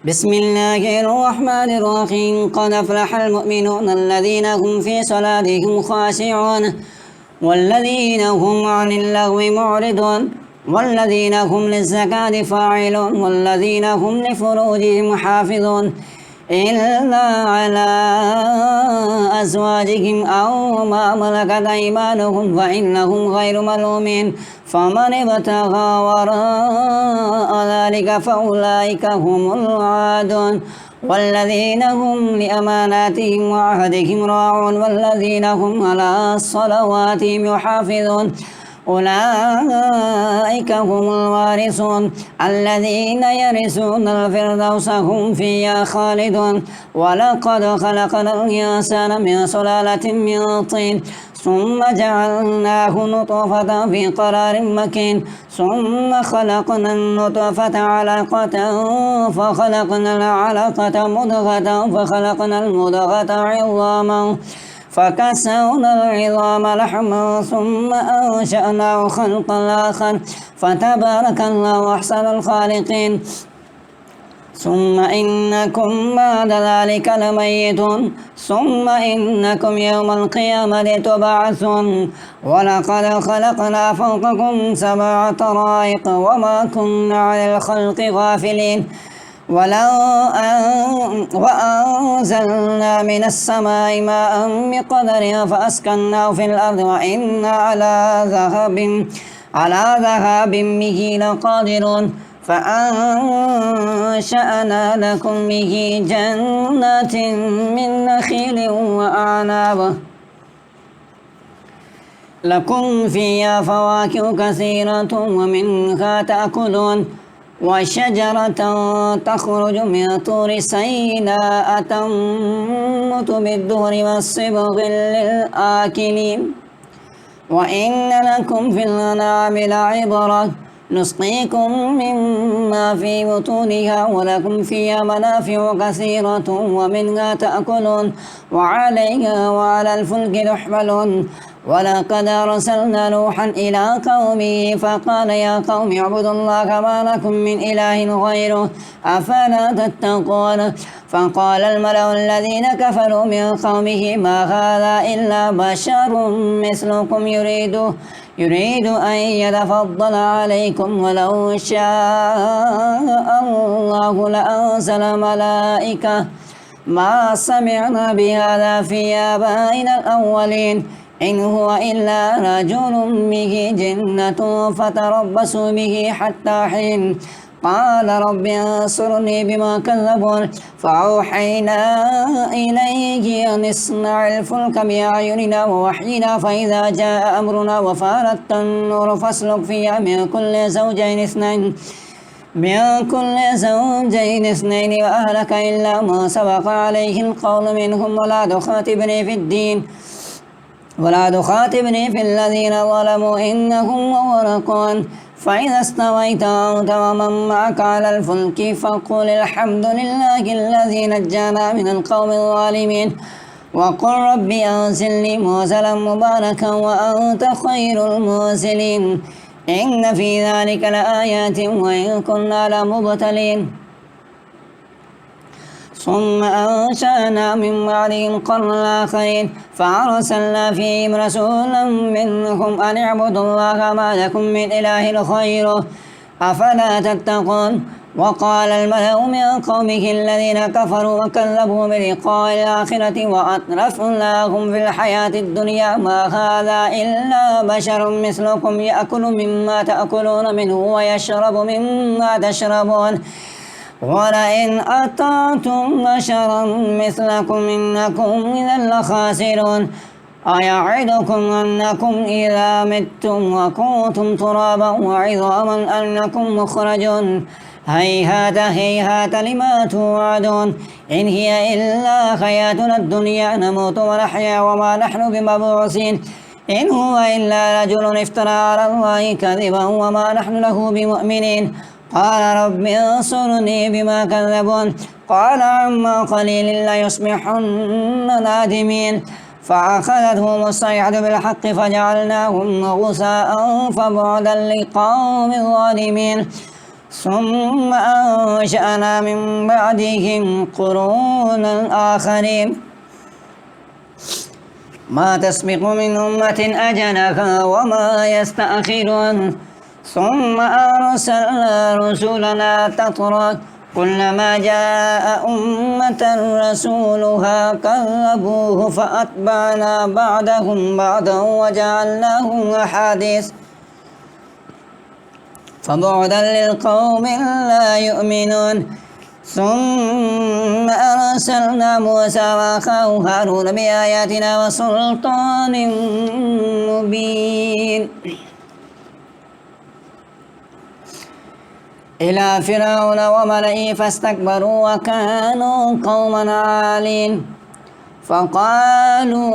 بسم الله الرحمن الرحيم. قد أفلح المؤمنون الذين هم في صلاتهم خاشعون والذين هم عن اللغو معرضون والذين هم للزكاة فاعلون والذين هم لفروجهم حافظون إلا على أزواجهم أو ما ملكت أيمانهم فإنهم غير ملومين. فمن ابتغى وراء ذلك فأولئك هم العادون والذين هم لأماناتهم وعهدهم راعون والذين هم على صلواتهم يحافظون أولئك هم الوارثون الذين يرثون الفردوس هم فيها خالدون. ولقد خلقنا الإنسان من سلالة من طين ثم جعلناه نطفة في قرار مكين ثم خلقنا النطفة علقة فخلقنا العلقة مضغة فخلقنا المضغة عظاما فكسونا العظام لحما ثم أنشأناه خلقا آخر فتبارك الله أحسن الخالقين. ثم إنكم بعد ذلك لميتون ثم إنكم يوم القيامة تبعثون. ولقد خلقنا فوقكم 7 طرائق وما كنا على الخلق غافلين وأنزلنا من السماء ماء بقدرها فأسكناه في الأرض وإنا على ذهاب به لقادرون. فأنشأنا لكم به جنات من نخيل وأعناب لكم فيها فواكه كثيرة ومنها تأكلون وشجرة تخرج من طور سيناء تنبت بالدهر والصبغ للآكلين. وإن لكم في الأنعام لعبرة نسقيكم مما في بطونها ولكم فيها منافع كثيرة ومنها تأكلون وعليها وعلى الفلك تحملون. ولقد أرسلنا نوحا إلى قومه فقال يا قوم اعبدوا الله ما لكم من إله غيره أفلا تتقون. فقال الملأ الذين كفروا من قومه ما هذا إلا بشر مثلكم يريد أن يتفضل عليكم ولو شاء الله لأنزل ملائكة ما سمعنا بهذا في آبائنا الأولين إن هو إلا رجل به جنة فتربصوا به حتى حين. قال رب انصرني بما كذبون. فأوحينا إليه أن اصنع الفلك بأعيننا ووحينا فإذا جاء أمرنا وفارت النور فاسلك فيها من كل زوجين اثنين وأهلك إلا ما سبق عليه القول منهم ولا تخاطبني في الذين ظلموا إنهم مغرقون. فإذا استويت أنت ومن معك على الفلك فقل الحمد لله الذي نجانا من القوم الظالمين وقل رب أنزلني منزلا مباركا وأنت خير المنزلين. إن في ذلك لآيات وإن كنا لمبتلين. ثم أنشأنا من بعدهم قرنا آخرين فأرسلنا فيهم رسولا منهم أن اعبدوا الله ما لكم من إله غيره أفلا تتقون. وقال الملأ من قومه الذين كفروا وكذبوا بلقاء الآخرة وأترفناهم في الحياة الدنيا ما هذا إلا بشر مثلكم يأكل مما تأكلون منه ويشرب مما تشربون ولئن أطعتم بشرا مثلكم إنكم إذا لخاسرون. أيعدكم أنكم إذا متم وكنتم ترابا وعظاما أنكم مخرجون هيهات هيهات لما توعدون إن هي إلا حياتنا الدنيا نموت ونحيا وما نحن بمبعوثين إن هو إلا رجل افترى على الله كذبا وما نحن له بمؤمنين. قال رب انصرني بما كذبون. قال عما قليل ليصبحن نادمين. فأخذتهم الصيحة بالحق فجعلناهم غثاء فبعدا لقوم الظالمين. ثم أنشأنا من بعدهم قرونا آخرين ما تسبق من أمة أجلها وما يستأخرون ثم أرسلنا رسلنا تترى كلما جاء أمة رسولها كذبوه فأتبعنا بعدهم بعدا وجعلناهم أحاديث فبعدا للقوم لا يؤمنون ثم أرسلنا موسى وأخاه هارون بآياتنا وسلطان مبين إلى فرعون وملئه فاستكبروا وكانوا قوما عالين فقالوا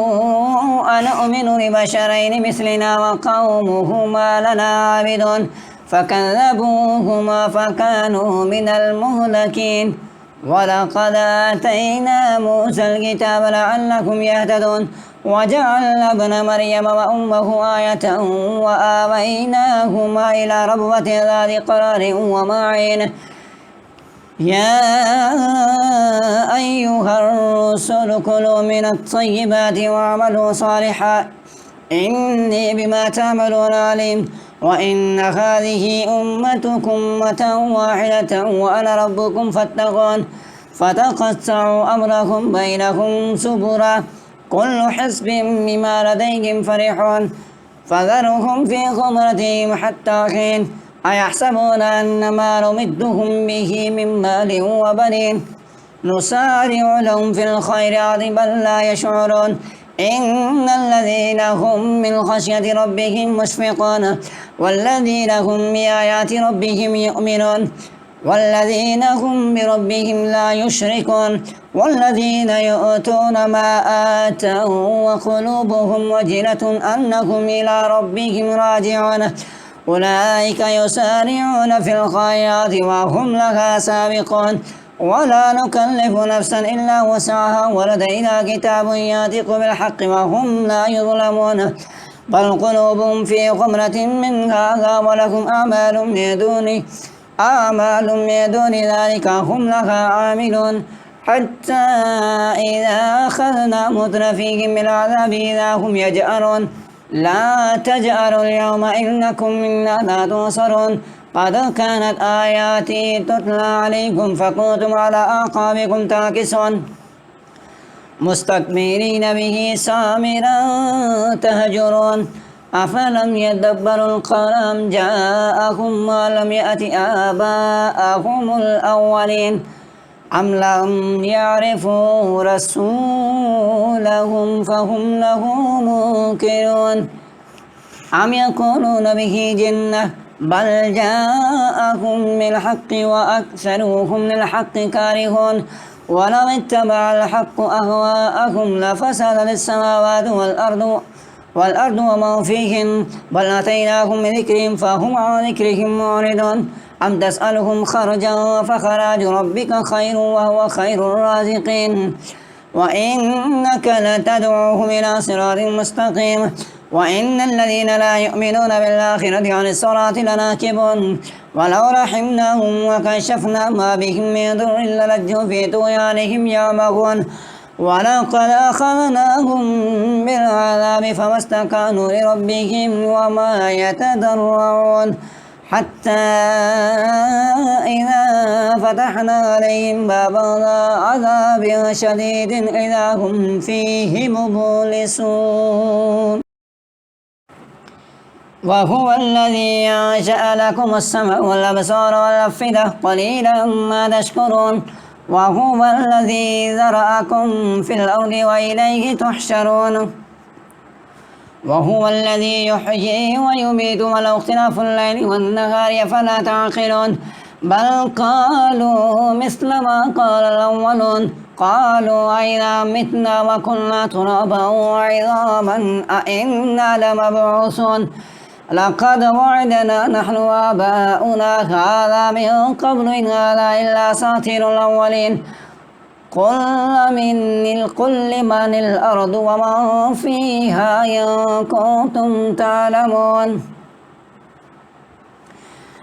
أنؤمن لبشرين مثلنا وقومهما لنا عابدون فكذبوهما فكانوا من المهلكين ولقد آتينا موسى الكتاب لعلكم يهتدون وجعلنا ابن مريم وأمه آية وآويناهما إلى ربوة ذات قرار ومعين يا أيها الرسل كلوا من الطيبات واعملوا صالحا إني بما تعملون عليم وإن هذه أمتكم أمة واحدة وأنا ربكم فاتقون فتقطعوا أمرهم بينهم زبرا كل حزب بما لديهم فرحون فذرهم في غمرتهم حتى حين أيحسبون أن ما نمدهم به من مال وبنين نسارع لهم في الخيرات بل لا يشعرون إن الذين هم من خشية ربهم مشفقون والذين هم بآيات ربهم يؤمنون والذين هم بربهم لا يشركون والذين يؤتون ما آتوا وقلوبهم وجلة أنهم إلى ربهم راجعون أولئك يسارعون في الخيرات وهم لها سابقون ولا نكلف نفسا إلا وسعها ولدينا كتاب ينطق بالحق وهم لا يظلمون بل قلوبهم في غمرة من هذا ولكم أعمال من دون ذلك هم لها عاملون حتى إذا أخذنا مترفيهم بالعذاب إذا هم يجأرون لا تجأروا اليوم إنكم منا لا تنصرون قد كانت آياتي تتلى عليكم فكنتم على أعقابكم تعكسون مستكبرين به سامرا تهجرون أفلم يدبروا القول أم جاءهم ما لم يأت آباءهم الأولين أم لم يعرفوا رسولهم فهم له منكرون أم يقولون به جنة بل جاءهم بالحق وأكثرهم للحق كارهون ولو اتبع الحق أهواءهم لفسدت السماوات والأرض وما فيهن بل أتيناهم بذكرهم فهم عن ذكرهم معرضون أم تسألهم خرجا فخراج ربك خير وهو خير الرازقين وإنك لتدعوهم إلى صراط مستقيم وإن الذين لا يؤمنون بالآخرة عن الصراط لناكبون ولو رحمناهم وكشفنا ما بهم من ضر للجوا في طغيانهم يعمهون ولقد أخذناهم بالعذاب فما استكانوا لربهم وما يتضرعون حتى إذا فتحنا عليهم بابا عذاب شديد إذا هم فيه مبلسون وهو الذي أنشأ لكم السمع والأبصار والأفئدة قليلا ما تشكرون وهو الذي ذرأكم في الأرض وإليه تحشرون وهو الذي يحيي ويميت وله اختلاف الليل والنهار فلا تعقلون بل قالوا مثل ما قال الأولون قالوا أئذا متنا وكنا ترابا وعظاما أئنا لمبعوثون لقد وعدنا نحن وآباؤنا هذا من قبل إن هذا إلا أساطير الأولين قل لمن الأرض ومن فيها إن كنتم تعلمون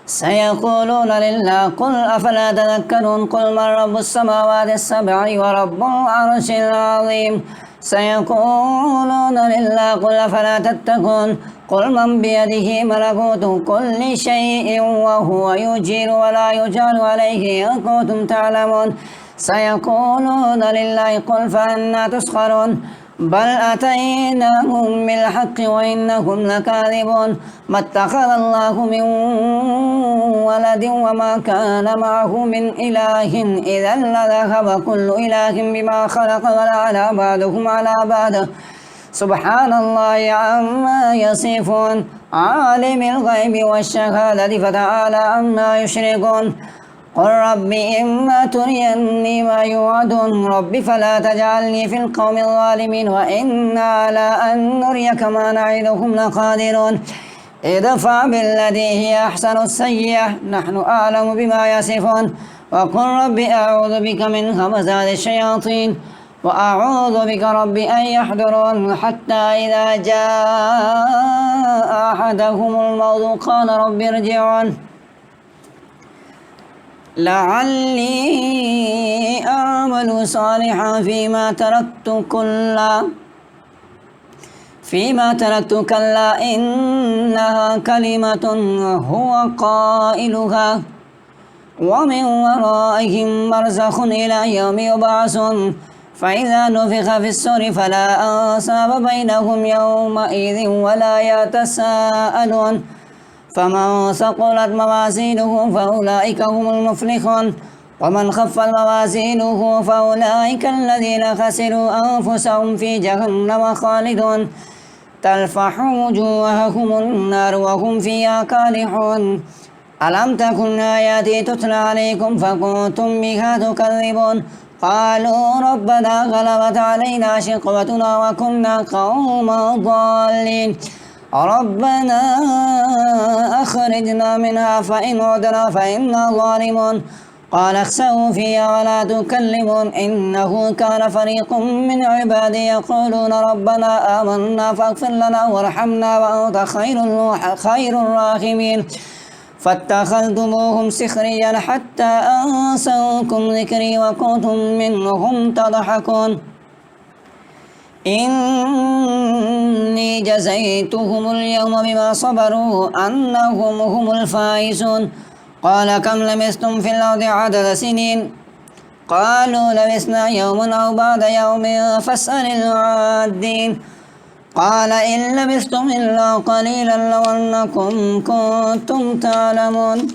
سيقولون لله قل أفلا تذكرون قل من رب السماوات السبع ورب العرش العظيم سيقولون لله قل أفلا تتقون قل من بيده ملكوت كل شيء وهو يجير ولا يجار عليه إن كنتم تعلمون سيقولون لله قل فأنا تسخرون بل أتيناهم بالحق وإنهم لكاذبون ما اتخذ الله من ولد وما كان معه من إله إذا لذهب كل إله بما خلق ولعلى بعضهم على بعض سبحان الله عما يصفون عالم الغيب والشهادة فتعالى عما يشركون قل رب إما تريني ما يوعدون رب فلا تجعلني في القوم الظالمين وإنا على أن نريك ما نعدهم لقادرون ادفع بالذي هي أحسن السيئة نحن أعلم بما يصفون وقل رب أعوذ بك من همزات الشياطين وأعوذ بك رب أن يحضرون حتى إذا جاء أحدهم الموت قال رب ارجعون لعلي أعمل صالحا فيما تركت كلا إنها كلمة هو قائلها ومن ورائهم برزخ إلى يوم يبعثون فإذا نفخ في الصور فلا أنساب بينهم يومئذ ولا يتساءلون فمن ثقلت موازينه فأولئك هم المفلحون ومن خفت موازينه فأولئك الذين خسروا أنفسهم في جهنم خالدون تلفح وجوههم النار وهم فيها كالحون ألم تكن آياتي تتلى عليكم فكنتم بها تكذبون قالوا ربنا غلبت علينا شقوتنا وكنا قوما ضالين ربنا أخرجنا منها فإن عدنا فإنا ظالمون قال اخسئوا فيها ولا تكلمون إنه كان فريق من عبادي يقولون ربنا آمنا فاغفر لنا وارحمنا وأنت خير الراحمين فاتخذتموهم سخريا حتى أنسوكم ذكري وكنتم منهم تضحكون إني جزيتهم اليوم بما صبروا أنهم هم الفائزون قال كم لبثتم في الأرض عدد سنين قالوا لبثنا يوما أو بعد يوم فاسأل العادين قال إن لبثتم إلا قليلا لو أنكم كنتم تعلمون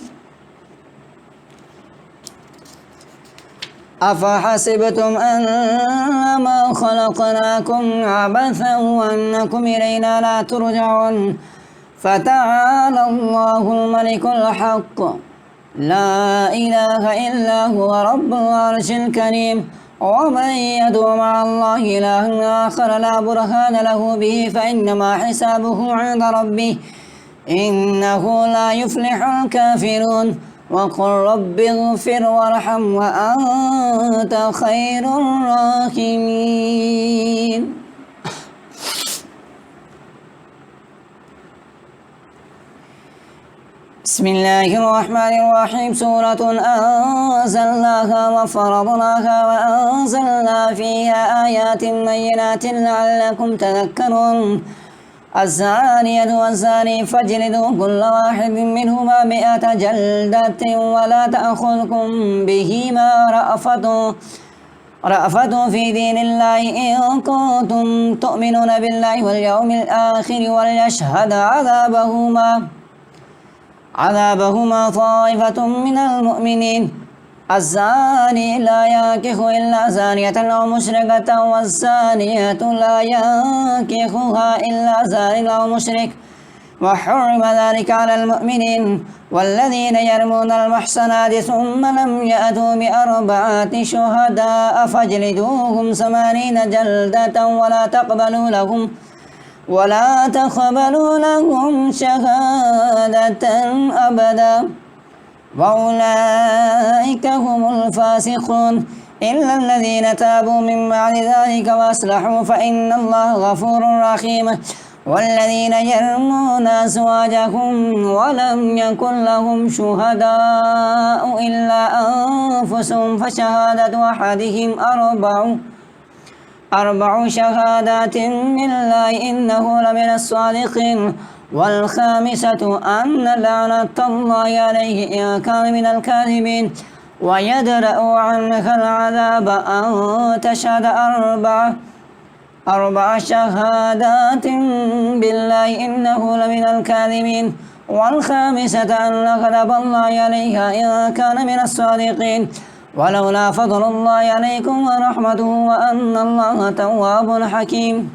أفحسبتم أنما خلقناكم عبثا وأنكم إلينا لا ترجعون فتعالى الله الملك الحق لا إله إلا هو رب العرش الكريم ومن يدعو مع الله إلها آخر لا برهان له به فإنما حسابه عند ربه إنه لا يفلح الكافرون وقل رب اغفر وارحم وأنت خير الراحمين بسم الله الرحمن الرحيم سورة أنزلناها وفرضناها وأنزلنا فيها آيات بينات لعلكم تذكرون الزانية والزاني فاجلدوا كل واحد منهما 100 جلدة ولا تأخذكم بهما رأفة في دين الله إن كنتم تؤمنون بالله واليوم الآخر وليشهد عذابهما طائفة من المؤمنين الزاني لا ينكح إلا زانية أو مشركة والزانية لا ينكحها إلا زان أو مشرك وحرم ذلك على المؤمنين والذين يرمون المحصنات ثم لم يأتوا ب4 شهداء فاجلدوهم 80 جلدة ولا تقبلوا لهم شهادة أبدا وأولئك هم الفاسقون إلا الذين تابوا من بعد ذلك وأصلحوا فإن الله غفور رحيم والذين يرمون أزواجهم ولم يكن لهم شهداء إلا أنفسهم فشهادة أحدهم أربع شهادات بالله إنه لمن الصادقين والخامسة أن لعنة الله عليه إن كان من الكاذبين ويدرأ عنك العذاب أن تشهد أربع شهادات بالله إنه لمن الكاذبين والخامسة أن غضب الله عليها إن كان من الصادقين ولولا فضل الله عليكم ورحمته وأن الله تواب حكيم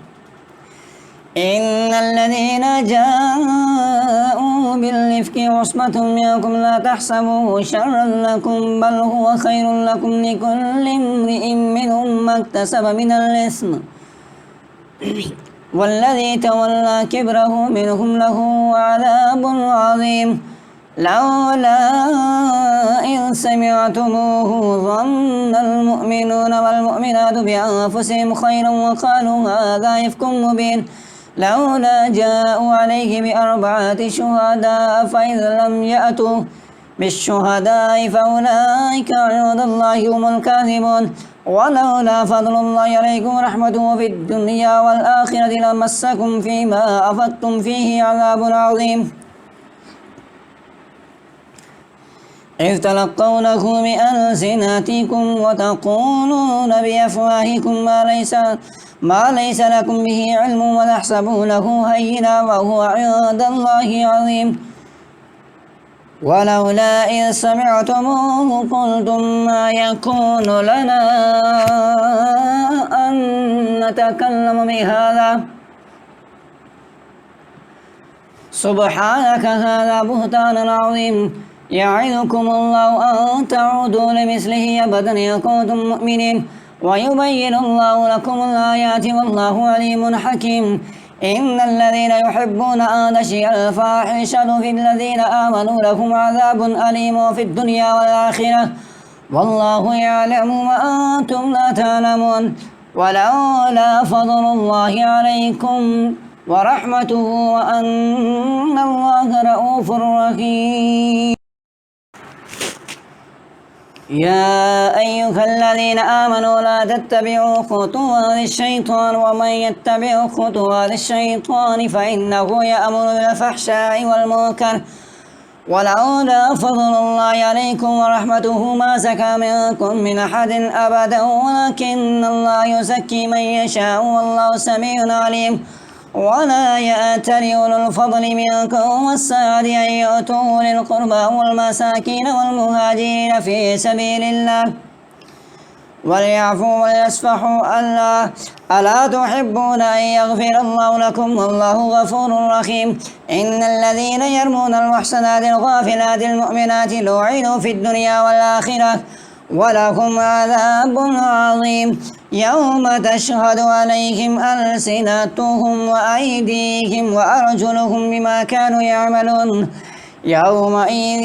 إن الذين جاءوا بالإفك عصبة منكم لا تحسبوه شرا لكم بل هو خير لكم لكل امرئ منهم ما اكتسب من الإثم والذي تولى كبره منهم له عذاب عظيم لولا إذ سمعتموه ظن المؤمنون والمؤمنات بأنفسهم خيرا وقالوا هذا إفك مبين لولا جاءوا عليه بأربعة شهداء فإذا لم يأتوا بالشهداء فأولئك عند الله هم الكاذبون ولولا فضل الله عليكم ورحمته في الدنيا والآخرة لمسكم فيما أفضتم فيه عذاب عظيم إذ تلقونه بألسنتكم وتقولون بأفواهكم ما ليس لكم به علم وتحسبونه هينا وهو عند الله عظيم ولولا إذ سمعتموه قلتم ما يكون لنا أن نتكلم بهذا سبحانك هذا بهتان عظيم يعظكم الله أن تعودوا لمثله أبدا إن كنتم مؤمنين ويبين الله لكم الآيات والله عليم حكيم إن الذين يحبون أن تشيع الفاحشة في الذين آمنوا لهم عذاب أليم في الدنيا والآخرة والله يعلم وأنتم لا تعلمون ولولا فضل الله عليكم ورحمته وأن الله رؤوف رحيم يا أيها الذين آمنوا لا تتبعوا خطوات الشيطان ومن يتبع خطوات الشيطان فإنه يأمر بالفحشاء والمنكر ولولا فضل الله عليكم ورحمته ما زكى منكم من أحد أبدا ولكن الله يزكي من يشاء والله سميع عليم ولا يأتل أولو الفضل منكم والسعة أن يؤتوا أولي القربى والمساكين والمهاجرين في سبيل الله وليعفوا وليصفحوا ألا تحبون أن يغفر الله لكم والله غفور رحيم إن الذين يرمون المحصنات الغافلات المؤمنات لعنوا في الدنيا والآخرة ولهم عذاب عظيم يوم تشهد عليهم ألسنتهم وأيديهم وأرجلهم بما كانوا يعملون يومئذ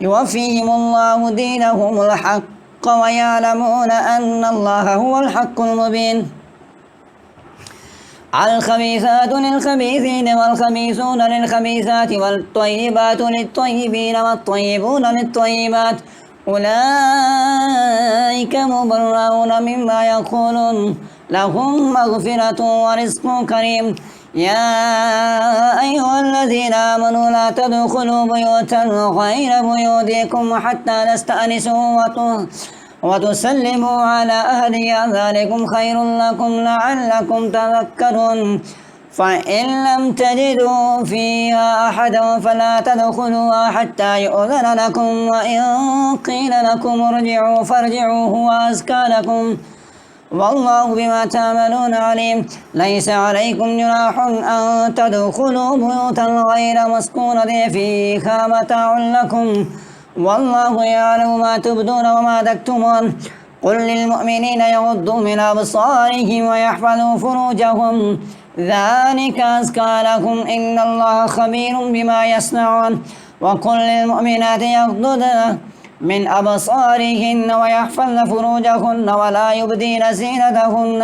يوفيهم الله دينهم الحق ويعلمون أن الله هو الحق المبين الخبيثات للخبيثين والخبيثون للخبيثات والطيبات للطيبين والطيبون للطيبات أولئك مبرؤون مما يقولون لهم مغفرة ورزق كريم يا أيها الذين آمنوا لا تدخلوا بيوتا غير بيوتكم حتى تستأنسوا وتسلموا على أهلها ذلكم خير لكم لعلكم تذكرون فإن لم تجدوا فيها أحدا فلا تدخلوها حتى يؤذن لكم وإن قيل لكم ارجعوا فارجعوا هو أزكى لكم والله بما تعملون عليم ليس عليكم جناح أن تدخلوا بيوتا غير مسكونة فيها متاع لكم والله يعلم ما تبدون وما تكتمون قل للمؤمنين يغضوا من أبصارهم ويحفظوا فروجهم ذلك أزكى لكم إن الله خبير بما يصنعون وقل للمؤمنات يغضضن من أبصارهن ويحفظن فروجهن ولا يبدين زينتهن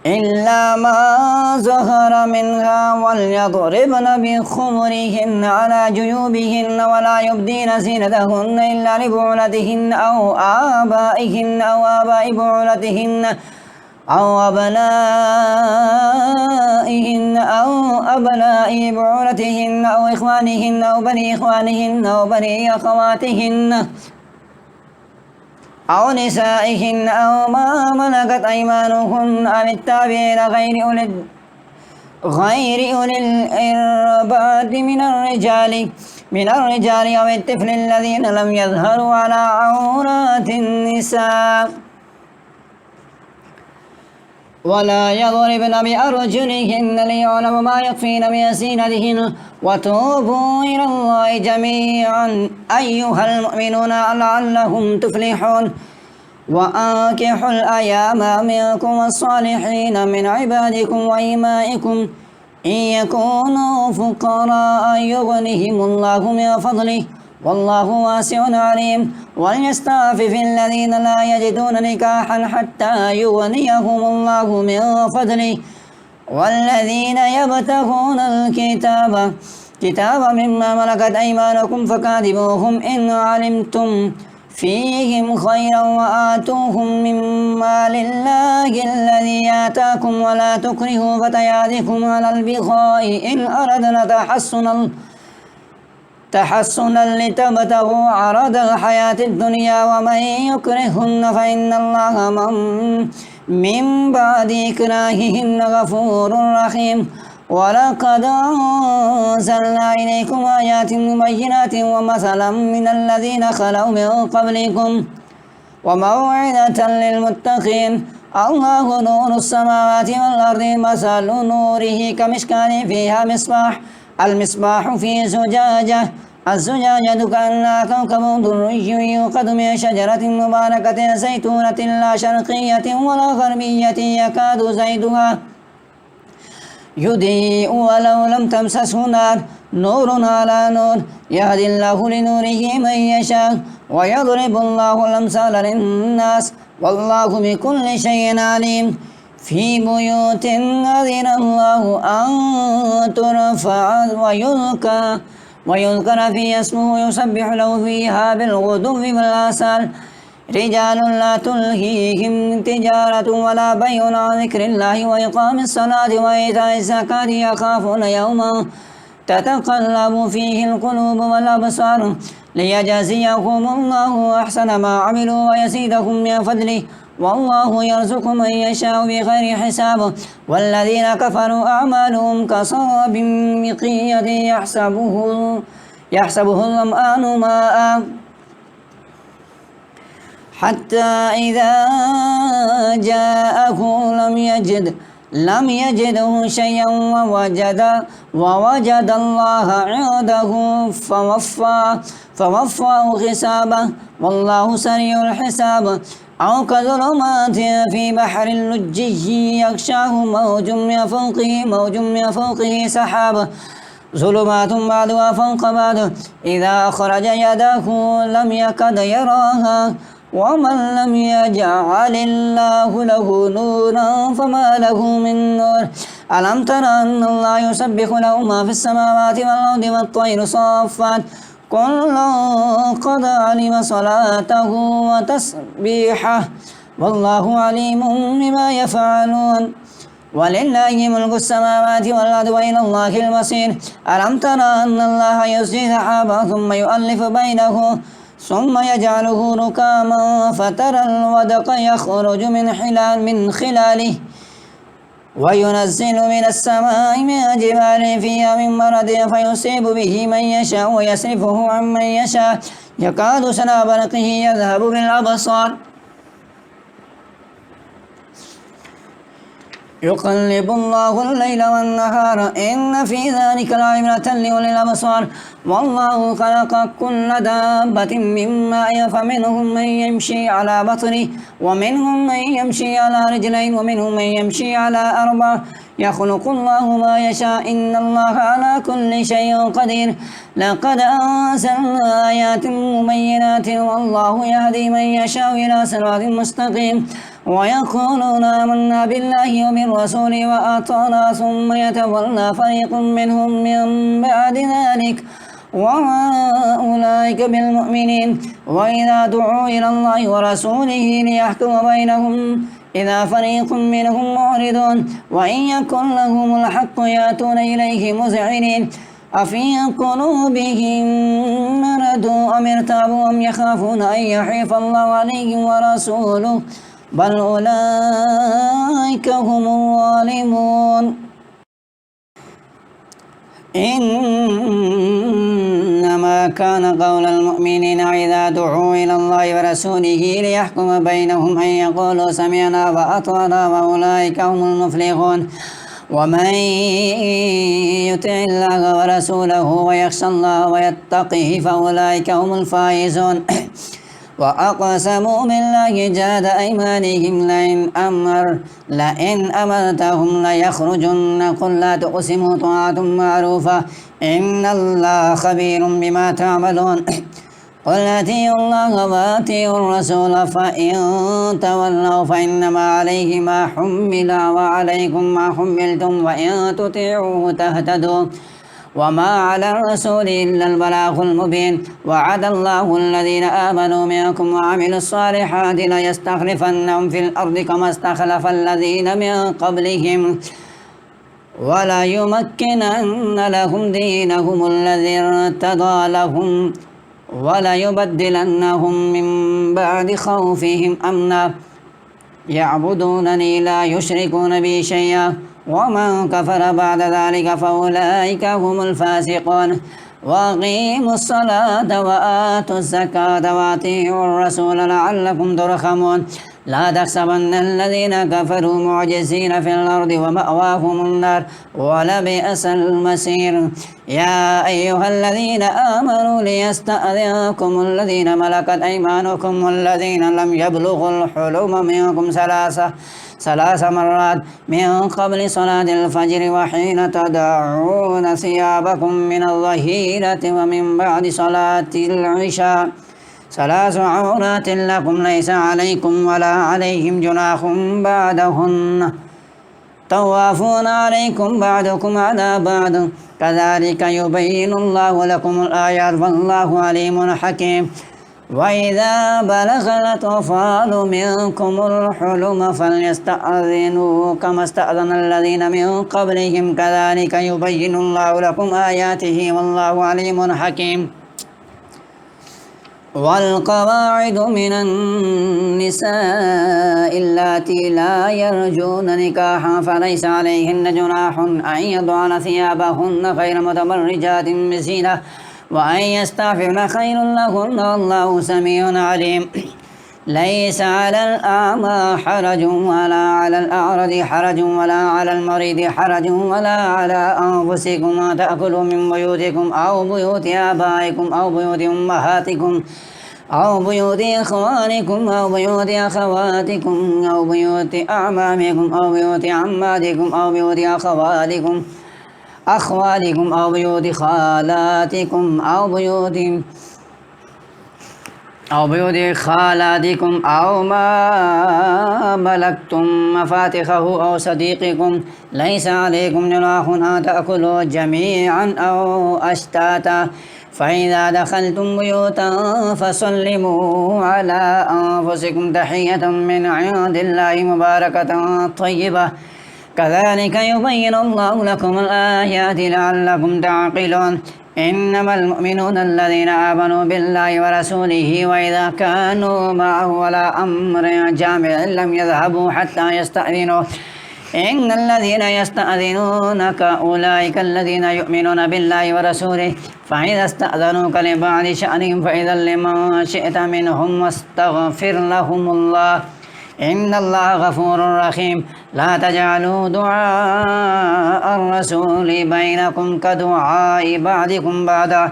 إلا ما ظهر منها وليضربن بخمرهن على جيوبهن ولا يبدين زينتهن إلا لبعولتهن أو آبائهن أو آباء بعولتهن أو أبنائهن أو أبناء بعولتهن أو إخوانهن أو بني إخوانهن أو بني أخواتهن أو نسائهن أو ما ملكت أيمانهن أو التابعين غير أولي الإرباد من الرجال أو الطفل الذين لم يظهروا على عورات النساء ولا يضربن بأرجلهن ليعلم ما يخفين من زينتهن وتوبوا إلى الله جميعا أيها المؤمنون لعلهم تفلحون وأنكحوا الأيام منكم والصالحين من عبادكم وإمائكم إن يكونوا فقراء يغنهم الله من فضله والله واسع عليم وليستعفف الذين لا يجدون نكاحا حتى يغنيهم الله من فضله والذين يبتغون الكتاب مما ملكت أيمانكم فكاتبوهم إن علمتم فيهم خيرا وآتوهم مما لله الذي آتاكم ولا تكرهوا فتياتكم على البغاء إن أردنا تحصنا لتبتغوا عرض الحياة الدنيا ومن يكرهن فإن الله من بعد إكراههن غفور رحيم ولقد أنزلنا إليكم آيات مبينات ومثلا من الذين خلوا من قبلكم وموعظة للمتقين الله نور السماوات والأرض مثل نوره كمشكاة فيها المصباح في زجاجة الزجاجة كأنها كوكب دري يوقد من شجرة مباركة زيتونة لا شرقية ولا غربية يكاد زيتها يضيء ولو لم تمسسه نار نور على نور يهدي الله لنوره من يشاء ويضرب الله الأمثال للناس والله بكل شيء عليم في بيوت أذن الله أن ترفع ويذكر في اسمه يسبح له فيها بالغدو والآصال رجال لا تلهيهم تجارة ولا بيع عن ذكر الله وإقام الصلاة وإيتاء الزكاة يخافون يوما تتقلب فيه القلوب والأبصار ليجزيهم الله أحسن ما عملوا ويزيدهم من فضله والله يرزق من يشاء بغير حساب والذين كفروا أعمالهم كسراب بقية يحسبه الظمآن ماء حتى إذا جاءه لم يجده شيئا ووجد الله عنده فوفاه حسابه والله سريع الحساب أو كظلمات في بحر لجي يغشاه موج من فوقه سحاب ظلمات بعضها فوق بعض إذا أخرج يده لم يكد يراها ومن لم يجعل الله له نورا فما له من نور ألم تر أن الله يسبح له ما في السماوات والأرض والطير صافات كل قد علم صلاته وتسبيحه والله عليم بما يفعلون ولله ملك السماوات والأرض وإلى الله المصير ألم تر أن الله يزجي سحابا ثم يؤلف بينه ثم يجعله ركاما فترى الودق يخرج من خلاله وينزل من السماء من جبال فيها من برد فيصيب به من يشاء ويصرفه عن من يشاء يكاد سنا برقه يذهب بالأبصار يقلب الله الليل والنهار إن في ذلك لعبرة لأولي الأبصار والله خلق كل دابة من ماء فمنهم من يمشي على بطنه ومنهم من يمشي على رجلين ومنهم من يمشي على أربع يخلق الله ما يشاء إن الله على كل شيء قدير لقد أنزلنا آيات مبينات والله يهدي من يشاء إلى صراط مستقيم ويقولون آمنا بالله وبالرسول وأطعنا ثم يتولى فريق منهم من بعد ذلك وما أولئك بالمؤمنين وإذا دعوا إلى الله ورسوله ليحكم بينهم إذا فريق منهم معرضون وإن يكن لهم الحق يأتون إليه مذعنين أفي قلوبهم مرض أم ارتابوا أم يخافون أن يحيف الله عليهم ورسوله بل أولئك هم الظالمون إنما كان قول المؤمنين إذا دعوا إلى الله ورسوله ليحكم بينهم أن يقولوا سمعنا وأطعنا وأولئك هم المفلحون ومن يطع الله ورسوله ويخشى الله ويتقه فأولئك هم الفائزون وأقسموا بالله جهد أيمانهم لئن أمرتهم ليخرجن قل لا تقسموا طاعة معروفة إن الله خبير بما تعملون قل أطيعوا الله وأطيعوا الرسول فإن تولوا فإنما عليه ما حمل وعليكم ما حملتم وإن تطيعوه تهتدوا وما على الرسول إلا البلاغ المبين وعد الله الذين آمنوا منكم وعملوا الصالحات ليستخلفنهم في الأرض كما استخلف الذين من قبلهم ولا يمكنن لهم دينهم الذي ارتضى لهم ولا يبدلنهم من بعد خوفهم أمنا يعبدونني لا يشركون بي شيئا ومن كفر بعد ذلك فأولئك هم الفاسقون وأقيموا الصلاة وآتوا الزكاة وأطيعوا الرسول لعلكم ترحمون لا تحسبن الذين كفروا معجزين في الأرض ومأواهم النار ولبئس المصير يا أيها الذين آمنوا ليستأذنكم الذين ملكت أيمانكم والذين لم يبلغوا الحلم منكم ثلاث مرات من قبل صلاة الفجر وحين تدعون ثيابكم من الظهيرة ومن بعد صلاة العشاء ثلاث عورات لكم ليس عليكم ولا عليهم جناح بعدهن طوافون عليكم بعضكم على بعض كذلك يبين الله لكم الآيات والله عليم حكيم وإذا بلغ الأطفال منكم الحلم فليستأذنوا كما استأذن الذين من قبلهم كذلك يبين الله لكم آياته والله عليم حكيم والقواعد من النساء اللاتي لا يرجون نكاحا فليس عليهن جناح أن يضعن ثيابهن غير متبرجات بزينة وأن يستعففن خير لهن والله سميع عليم ليس على الأعمى حرج ولا على الأعرج حرج ولا على المريض حرج ولا على أنفسكم أن تأكلوا من بيوتكم أو بيوت آبائكم أو بيوت أمهاتكم أو بيوت إخوانكم أو بيوت أخواتكم أو بيوت أعمامكم أو بيوت عماتكم أو بيوت أخوالكم أو بيوت خالاتكم أو بيوت خالاتكم أو ما ملكتم مفاتحه أو صديقكم ليس عليكم جناح أن تأكلوا جميعا أو أشتاتا فإذا دخلتم بيوتا فسلموا على أنفسكم تحية من عند الله مباركة طيبة كذلك يبين الله لكم الآيات لعلكم تعقلون إنما المؤمنون الذين آمنوا بالله ورسوله وإذا كانوا معه على أمر جامع لم يذهبوا حتى يستأذنوا إن الذين يستأذنونك أولئك الذين يؤمنون بالله ورسوله فإذا استأذنوك لبعض شأنهم فإذا لمن شئت منهم واستغفر لهم الله إن الله غفور رحيم لا تجعلوا دعاء الرسول بينكم كدعاء بعضكم بعضا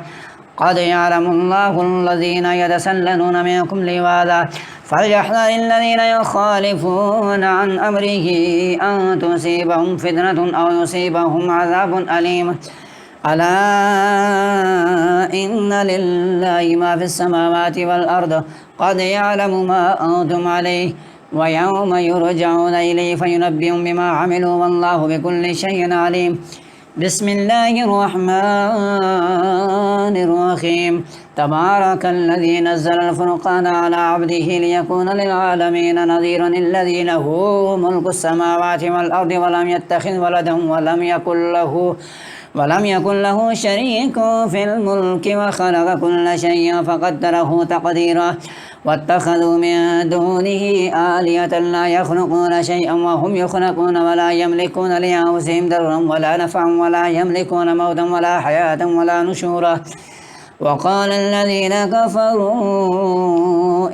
قد يعلم الله الذين يتسللون منكم لواذا فليحذر الذين يخالفون عن أمره أن تصيبهم فتنة أو يصيبهم عذاب أليم ألا إن لله ما في السماوات والأرض قد يعلم ما أنتم عليه ويوم يرجعون إليه فينبئهم بما عملوا والله بكل شيء عليم. بسم الله الرحمن الرحيم. تبارك الذي نزل الفرقان على عبده ليكون للعالمين نذيرا الذي له ملك السماوات والأرض ولم يتخذ ولدا ولم يكن له شريك في الملك وخلق كل شيء فقدره تقديرا واتخذوا من دونه آلهة لا يخلقون شيئا وهم يخلقون ولا يملكون لأنفسهم ضرا ولا نفعا ولا يملكون موتا ولا حياة ولا نشورا. وقال الذين كفروا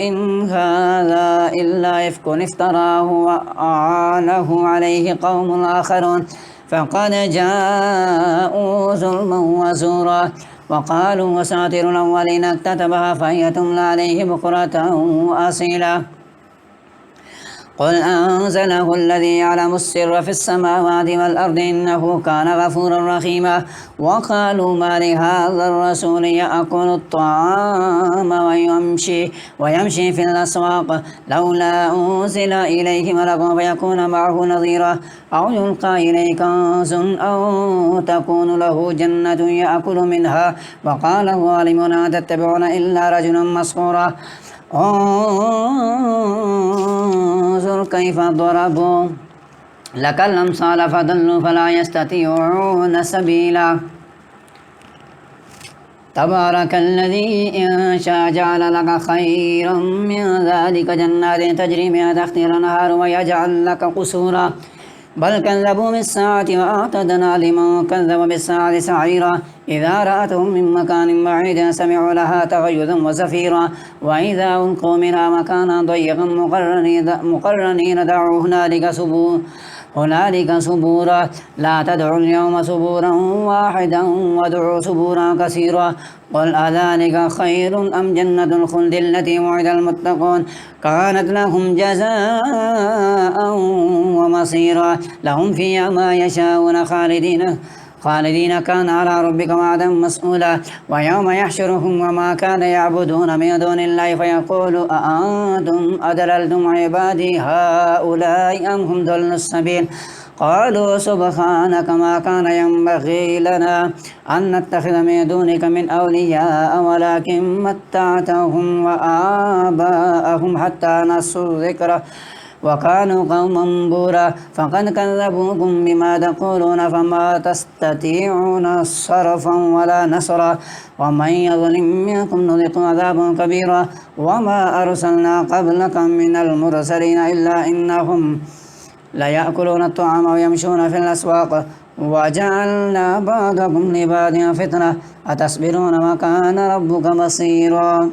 إن هذا إلا إفك افتراه وأعانه عليه قوم آخرون فقد جاءوا ظلما وزورا. وقالوا أساطير الأولين اكتتبها فهي تملى عليه بكرة وأصيلا. قل أنزله الذي يعلم السر في السماوات والأرض إنه كان غفورا رحيما. وقالوا ما لهذا الرسول يأكل الطعام ويمشي في الأسواق لولا أنزل إليه ملك فيكون معه نظيرا أو يلقى إليه كنز أو تكون له جنة يأكل منها. وقال الظالمون لا تتبعون إلا رجلا مسحورا. انظر كيف ضربوا لك الأمثال فضلوا فلا يستطيعون سبيلا. تبارك الذي إن شاء جعل لك خيرا من ذلك جنات تجري من تحتها الأنهار ويجعل لك قصورا بل كذبوا بالساعة وأعتدنا لمن كذب بالساعة سعيرا. إذا رأتهم من مكان بعيد سمعوا لها تغيظا وزفيرا وإذا ألقوا منها مكانا ضيقا مقرنين دعوا هنالك سبورا لا تدعوا اليوم سبورا واحدا وادعوا سبورا كثيرا. قل أذلك خير أم جنة الخلد التي وعد المتقون كانت لهم جزاء ومصيرا لهم فيها ما يشاءون خالدين كان على ربك وعدا مسؤولا. ويوم يحشرهم وما كان يعبدون من دون الله فيقول أأنتم أضللتم عبادي هؤلاء أم هم ضلوا السبيل قالوا سبحانك ما كان ينبغي لنا أن نتخذ من دونك من أولياء ولكن متعتهم وآباءهم حتى نسوا الذكر وكانوا قوما بورا. فقد كذبوكم بما تقولون فما تستطيعون صرفا ولا نصرا ومن يظلم منكم نذقه عذابا كبيرا. وما أرسلنا قبلك من المرسلين إلا إنهم ليأكلون الطعام ويمشون في الأسواق وجعلنا بعضكم لبعض فتنة أتصبرون وكان ربك بصيرا.